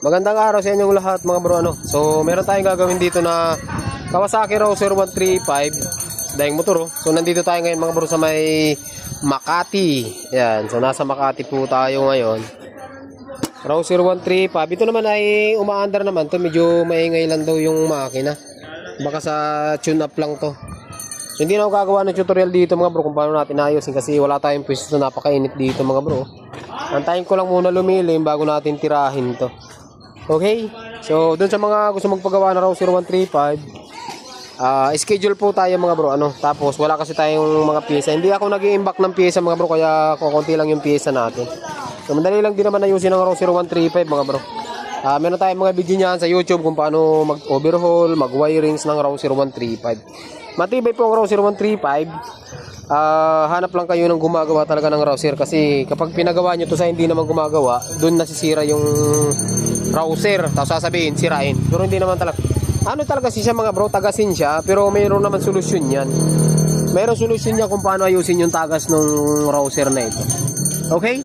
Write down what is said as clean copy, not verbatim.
Magandang araw sa inyong lahat mga bro. So meron tayong gagawin dito na Kawasaki Rouser 135 daing motor. So nandito tayo ngayon mga bro sa may Makati. Yan, so nasa Makati po tayo ngayon. Rouser 135. Ito naman ay umaandar naman to. Medyo maingay lang daw yung makina. Baka sa tune up lang to. So, hindi na ako gagawa ng tutorial dito mga bro kung paano natin ayusin kasi wala tayong pwesto, napakainit dito mga bro. Antayin ko lang muna lumilim bago natin tirahin to. Okay? So, dun sa mga gusto magpagawa na Rouser 135, schedule po tayo mga bro. Tapos, wala kasi tayong mga pyesa. Hindi ako nag-i-imbak ng pyesa mga bro, kaya kukunti lang yung pyesa natin. So, madali lang din naman ayusin ng Rouser 135 mga bro. Meron tayong mga video niyan sa YouTube kung paano mag-overhaul, mag-wirings ng Rouser 135. Matibay po ang Rouser 135. Hanap lang kayo ng gumagawa talaga ng Rouser kasi kapag pinagawa nyo to sa hindi naman gumagawa, dun nasisira yung Rouser, tapos sasabihin sirain, pero hindi naman talaga talaga siya mga bro, tagasin siya, pero mayroon naman solusyon yan, mayroon solusyon niya kung paano ayusin yung tagas ng Rouser na ito. Okay.